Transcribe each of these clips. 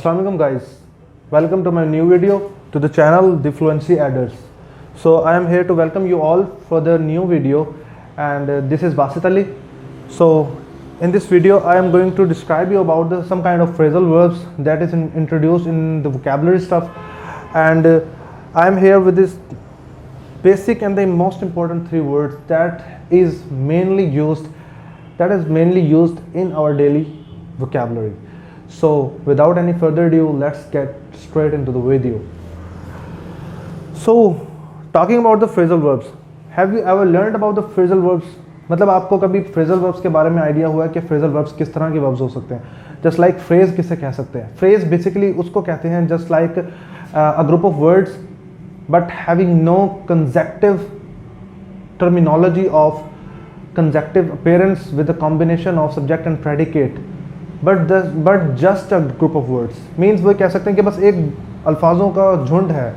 Assalaam-o-Alaaikum guys, welcome to my new video to the channel The Fluency Adders. So I am here to welcome you all for the new video, and this is Basit Ali. So in this video I am going to describe you about some kind of phrasal verbs that is introduced in the vocabulary stuff, and I am here with this basic and the most important three words that is mainly used in our daily vocabulary. So without any further ado, let's get straight into the video. So talking about the phrasal verbs, have you ever learned about the phrasal verbs? मतलब आपको कभी phrasal verbs के बारे में idea हुआ है कि phrasal verbs किस तरह के verbs हो सकते हैं? Just like phrase किसे कह सकते हैं? Phrase basically उसको कहते हैं just like a group of words but having no consecutive terminology of consecutive appearance with a combination of subject and predicate. But just a group of words means वो कह सकते हैं कि बस एक अल्फाजों का झुंड है,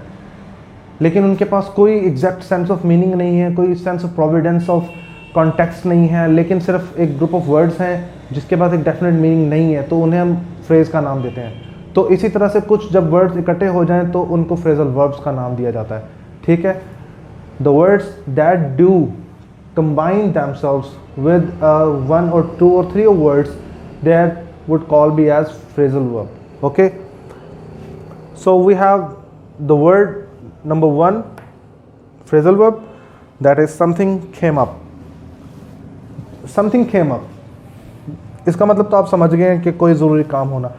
लेकिन उनके पास कोई एग्जैक्ट सेंस ऑफ मीनिंग नहीं है, कोई sense of Providence of context नहीं है, लेकिन सिर्फ एक ग्रुप ऑफ वर्ड्स हैं जिसके पास एक डेफिनेट मीनिंग नहीं है, तो उन्हें हम फ्रेज का नाम देते हैं. तो इसी तरह से कुछ जब वर्ड्स इकट्ठे हो जाएं तो उनको फ्रेजल वर्ब्स का नाम दिया जाता है. ठीक है. The words that do combine themselves with one or two or three words that would call be as phrasal verb. Okay, so we have the word number one phrasal verb, that is something came up. Something came up, इसका मतलब तो आप समझ गए हैं कि कोई ज़रूरी काम होना.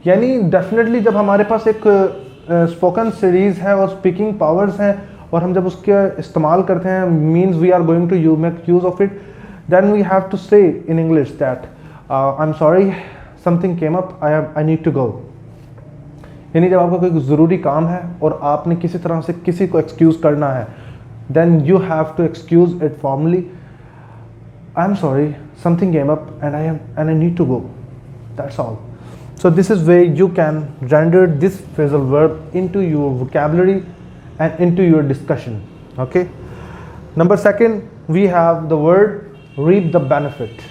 यानी डेफिनेटली जब हमारे पास एक स्पोकन सीरीज़ है और स्पीकिंग पावर्स हैं और हम जब उसके इस्तेमाल करते हैं, means we are going to make use of it, then we have to say in English that I am sorry something came up, I need to go. यानी जब आपका कोई ज़रूरी काम है और आपने किसी तरह से किसी को एक्सक्यूज़ करना है, then you have to excuse it formally. I am sorry something came up and I need to go. That's all. So this is where you can render this phrasal verb into your vocabulary and into your discussion. Okay. Number second, we have the word reap the benefit.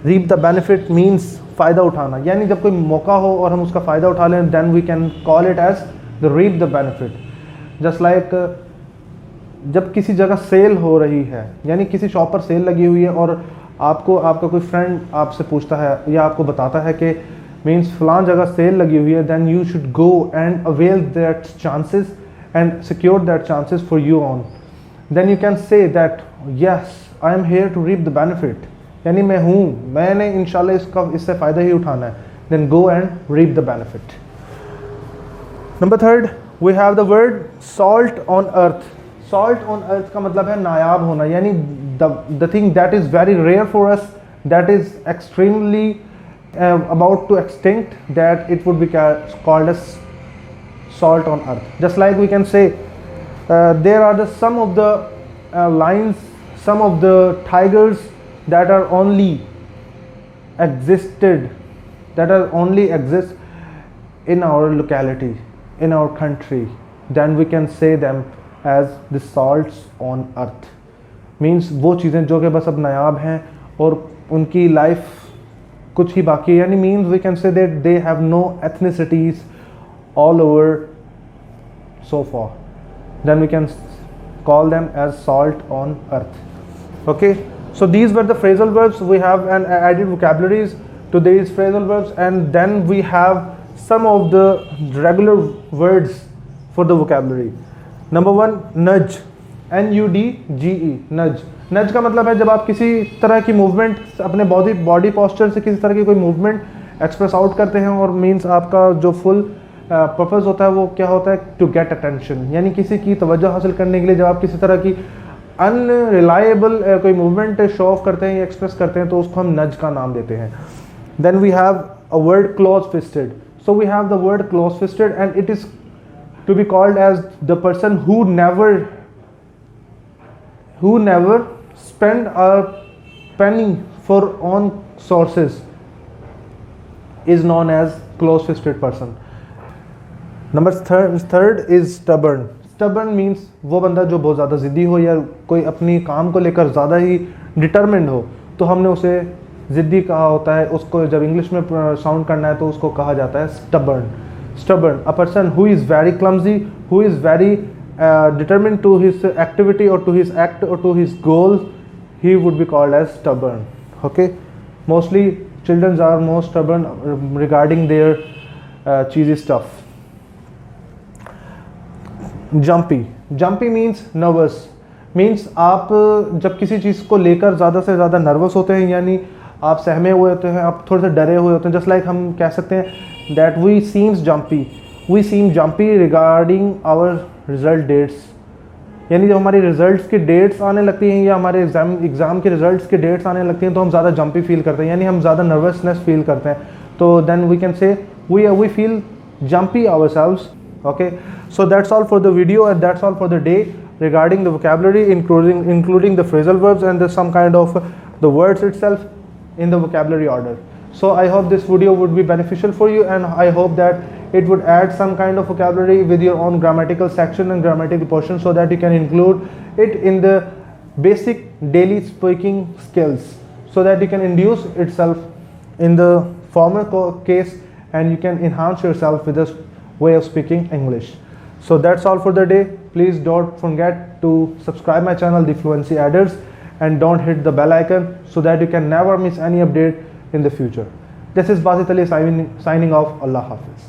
Reap the benefit means फ़ायदा उठाना. यानी जब कोई मौका हो और हम उसका फ़ायदा उठा लें, then we can call it as the reap the benefit. Just like जब किसी जगह सेल हो रही है, यानी किसी शॉप पर सेल लगी हुई है और आपका कोई फ्रेंड आपसे पूछता है या आपको बताता है कि मीन्स फलां जगह सेल लगी हुई है, then you should go and avail that chances and secure that chances for you on. Then you can say that yes, I am here to reap the benefit. यानी मैंने इंशाल्लाह इससे फ़ायदा ही उठाना है. Then go and reap the benefit. Number third, we have the word salt on earth. Salt on earth का मतलब है नायाब होना, यानी the thing that is very rare for us, that is extremely about to extinct, that it would be called as salt on earth. Just like we can say there are some of the lions, some of the tigers that are only exist in our locality, in our country, then we can say them as the salts on earth. Means वो चीज़ें जो कि बस अब नायाब हैं और उनकी life कुछ ही बाकी है. यानी means we can say that they have no ethnicities all over so far, then we can call them as salt on earth. Okay, so these were the phrasal verbs. We have an added vocabularies to these phrasal verbs, and then we have some of the regular words for the vocabulary. Number one, nudge. NUDGE, nudge. नज का मतलब है जब आप किसी तरह की movement अपने बॉडी पोस्चर से किसी तरह की कोई मूवमेंट एक्सप्रेस आउट करते हैं, और मींस आपका जो फुल पर्पस होता है वो क्या होता है, टू गेट अटेंशन. यानी किसी की तवज्जो हासिल करने के लिए जब आप किसी तरह की अनरिलायबल कोई मूवमेंट शो ऑफ करते हैं या एक्सप्रेस करते हैं तो उसको हम नज का नाम देते हैं. Then we have a word close fisted. So we have the word close fisted and it is to be called as the person who never spend a penny for own sources is known as close-fisted person. Number third is stubborn. Stubborn means वो बंदा जो बहुत ज़्यादा ज़िद्दी हो या कोई अपनी काम को लेकर ज़्यादा ही डिटरमिन्ड हो, तो हमने उसे ज़िद्दी कहा होता है. उसको जब इंग्लिश में साउंड करना है तो उसको कहा जाता है stubborn. stubborn. A person who is very clumsy, who is very determined to his activity or to his act or to his goal, he would be called as stubborn. Okay, mostly children are more stubborn regarding their cheesy stuff. Jumpy means nervous. Means आप जब किसी चीज़ को लेकर ज़्यादा से ज़्यादा nervous होते हैं, यानी आप सहमे हुए होते हैं, आप थोड़े से डरे हुए होते हैं. जस्ट लाइक हम कह सकते हैं that we seem jumpy regarding our result dates. यानी जब हमारी रिजल्ट्स की डेट्स आने लगती हैं या हमारे एग्ज़ाम के रिजल्ट्स की डेट्स आने लगती हैं तो हम ज़्यादा जंपी फील करते हैं, यानी हम ज़्यादा नर्वसनेस फील करते हैं. तो then we can say we feel jumpy ourselves. Okay, so that's all for the video and that's all for the day regarding the vocabulary, including the phrasal verbs and some kind of the words itself in the vocabulary order. So I hope this video would be beneficial for you, and I hope that it would add some kind of vocabulary with your own grammatical section and grammatical portion, so that you can include it in the basic daily speaking skills, so that you can induce itself in the formal case and you can enhance yourself with this way of speaking English. So that's all for the day. Please don't forget to subscribe my channel, The Fluency Adders, and don't hit the bell icon so that you can never miss any update in the future. This is Basit Ali signing off. Allah Hafiz.